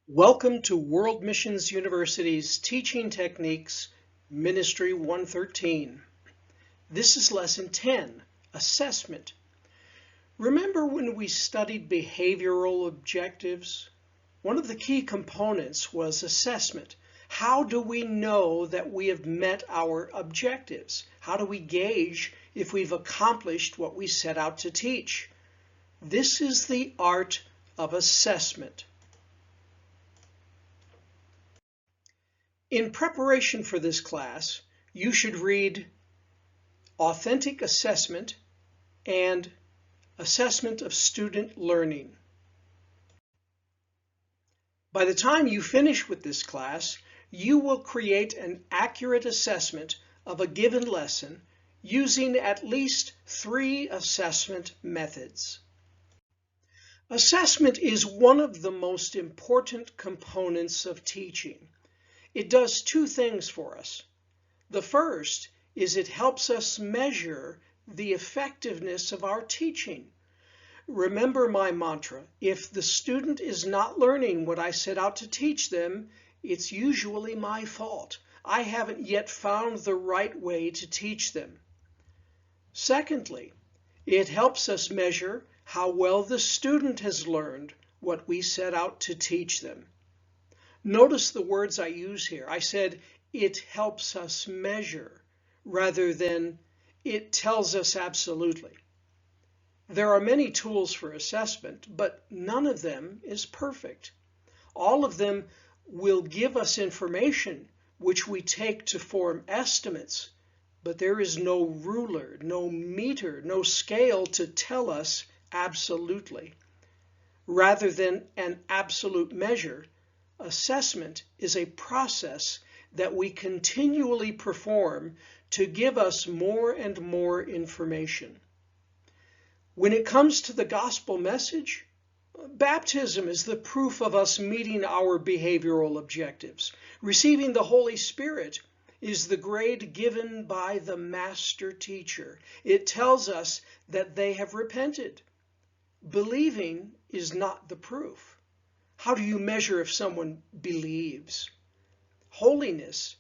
Welcome to World Missions University's Teaching Techniques, Ministry 113. This is Lesson 10, Assessment. Remember when we studied behavioral objectives? One of the key components was assessment. How do we know that we have met our objectives? How do we gauge if we've accomplished what we set out to teach? This is the art of assessment. In preparation for this class, you should read Authentic Assessment and Assessment of Student Learning. By the time you finish with this class, you will create an accurate assessment of a given lesson using at least 3 assessment methods. Assessment is one of the most important components of teaching. It does 2 things for us. The first is it helps us measure the effectiveness of our teaching. Remember my mantra, if the student is not learning what I set out to teach them, it's usually my fault. I haven't yet found the right way to teach them. Secondly, it helps us measure how well the student has learned what we set out to teach them. Notice the words I use here. I said it helps us measure rather than it tells us absolutely. There are many tools for assessment, but none of them is perfect. All of them will give us information which we take to form estimates, but there is no ruler, no meter, no scale to tell us absolutely. Rather than an absolute measure, assessment is a process that we continually perform to give us more and more information. When it comes to the gospel message, baptism is the proof of us meeting our behavioral objectives. Receiving the Holy Spirit is the grade given by the master teacher. It tells us that they have repented. Believing is not the proof. How do you measure if someone believes? Holiness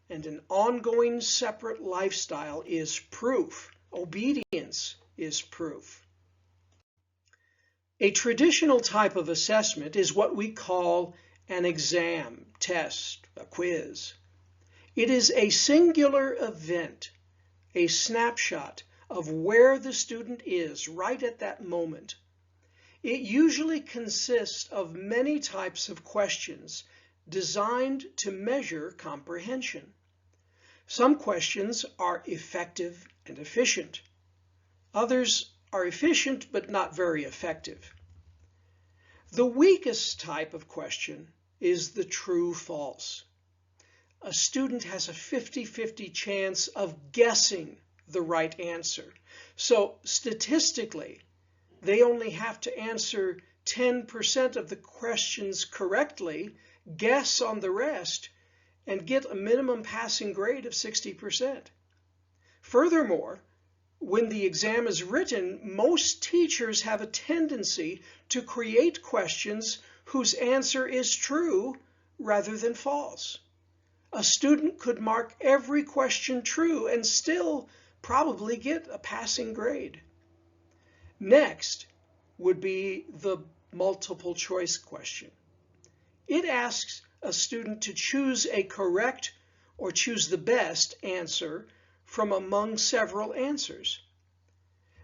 and an ongoing separate lifestyle is proof. Obedience is proof. A traditional type of assessment is what we call an exam, test, a quiz. It is a singular event, a snapshot of where the student is right at that moment. It usually consists of many types of questions designed to measure comprehension. Some questions are effective and efficient. Others are efficient but not very effective. The weakest type of question is the true-false. A student has a 50-50 chance of guessing the right answer. So statistically, they only have to answer 10% of the questions correctly, guess on the rest, and get a minimum passing grade of 60%. Furthermore, when the exam is written, most teachers have a tendency to create questions whose answer is true rather than false. A student could mark every question true and still probably get a passing grade. Next would be the multiple choice question. It asks a student to choose a correct or choose the best answer from among several answers.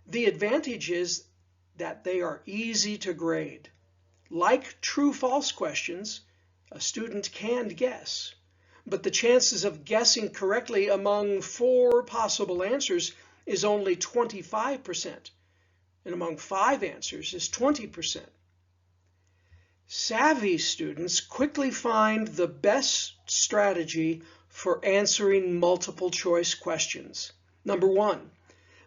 The advantage is that they are easy to grade. Like true-false questions, a student can guess, but the chances of guessing correctly among 4 possible answers is only 25%. And among 5 answers is 20%. Savvy students quickly find the best strategy for answering multiple choice questions. Number 1,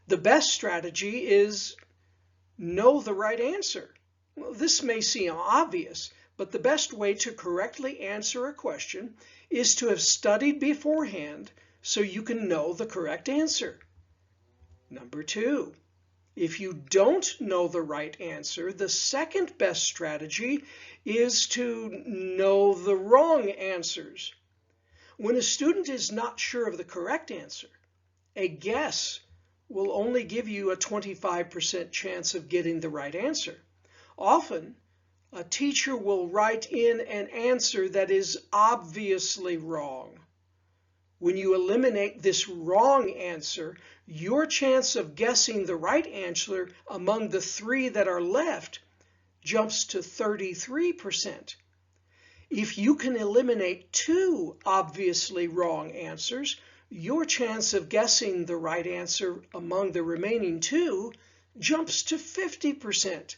the best strategy is know the right answer. Well, this may seem obvious, but the best way to correctly answer a question is to have studied beforehand so you can know the correct answer. Number 2, If you don't know the right answer, the second best strategy is to know the wrong answers. When a student is not sure of the correct answer, a guess will only give you a 25% chance of getting the right answer. Often, a teacher will write in an answer that is obviously wrong. When you eliminate this wrong answer, your chance of guessing the right answer among the three that are left jumps to 33%. If you can eliminate two obviously wrong answers, your chance of guessing the right answer among the remaining two jumps to 50%.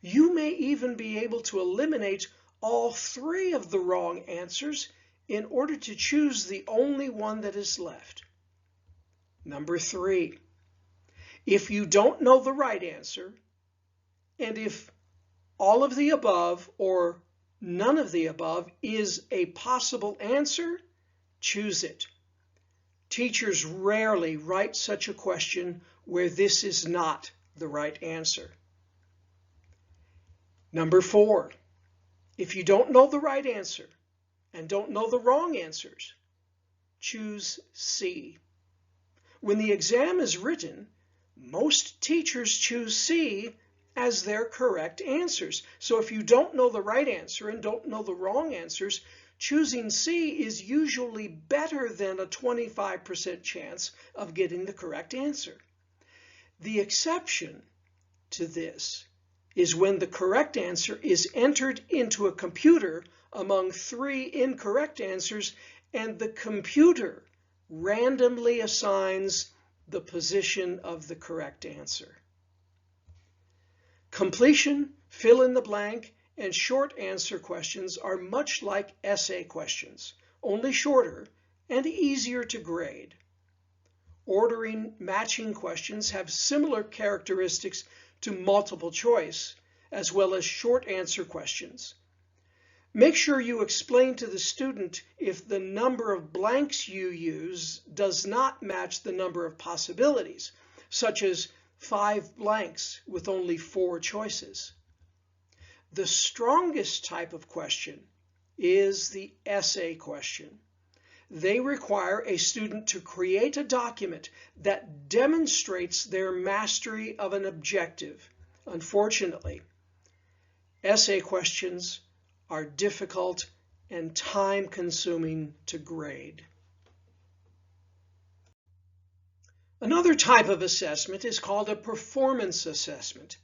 You may even be able to eliminate all three of the wrong answers in order to choose the only one that is left. Number 3, if you don't know the right answer, and if all of the above or none of the above is a possible answer, choose it. Teachers rarely write such a question where this is not the right answer. Number 4, if you don't know the right answer and don't know the wrong answers, choose C. When the exam is written, most teachers choose C as their correct answers. So if you don't know the right answer and don't know the wrong answers, choosing C is usually better than a 25% chance of getting the correct answer. The exception to this is when the correct answer is entered into a computer among 3 incorrect answers, and the computer randomly assigns the position of the correct answer. Completion, fill in the blank, and short answer questions are much like essay questions, only shorter and easier to grade. Ordering matching questions have similar characteristics to multiple choice, as well as short answer questions. Make sure you explain to the student if the number of blanks you use does not match the number of possibilities, such as 5 blanks with only 4 choices. The strongest type of question is the essay question. They require a student to create a document that demonstrates their mastery of an objective. Unfortunately, essay questions are difficult and time-consuming to grade. Another type of assessment is called a performance assessment.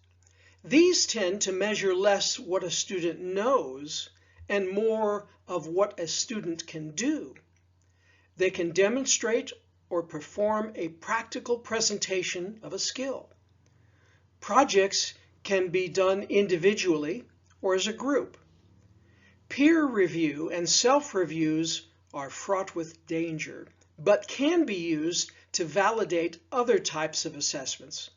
These tend to measure less what a student knows and more of what a student can do. They can demonstrate or perform a practical presentation of a skill. Projects can be done individually or as a group. Peer review and self-reviews are fraught with danger, but can be used to validate other types of assessments.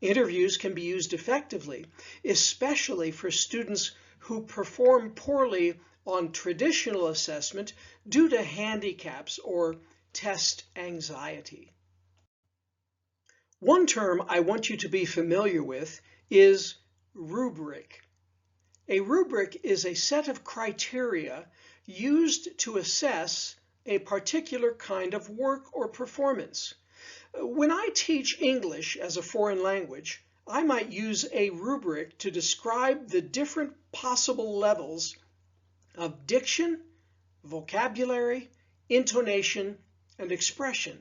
Interviews can be used effectively, especially for students who perform poorly on traditional assessment due to handicaps or test anxiety. One term I want you to be familiar with is rubric. A rubric is a set of criteria used to assess a particular kind of work or performance. When I teach English as a foreign language, I might use a rubric to describe the different possible levels of diction, vocabulary, intonation, and expression.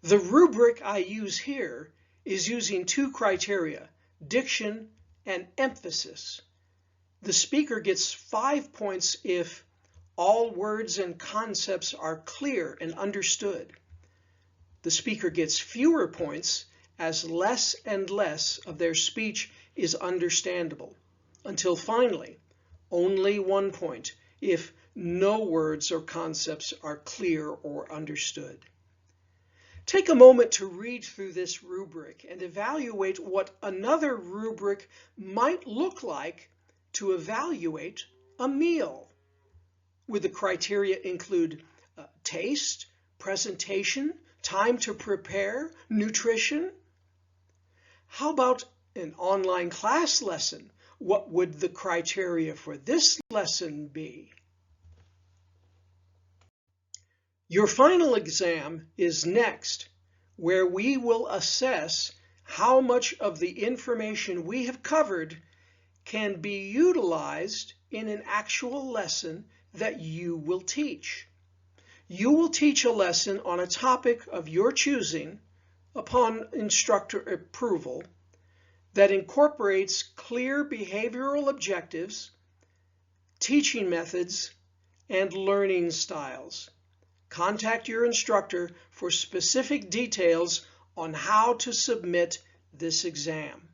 The rubric I use here is using 2 criteria, diction and emphasis. The speaker gets 5 points if all words and concepts are clear and understood. The speaker gets fewer points as less and less of their speech is understandable, until finally, only 1 point if no words or concepts are clear or understood. Take a moment to read through this rubric and evaluate what another rubric might look like to evaluate a meal. Would the criteria include taste, presentation, time to prepare, nutrition, How about an online class lesson? What would the criteria for this lesson be? Your final exam is next, where we will assess how much of the information we have covered can be utilized in an actual lesson that you will teach. You will teach a lesson on a topic of your choosing upon instructor approval that incorporates clear behavioral objectives, teaching methods, and learning styles. Contact your instructor for specific details on how to submit this exam.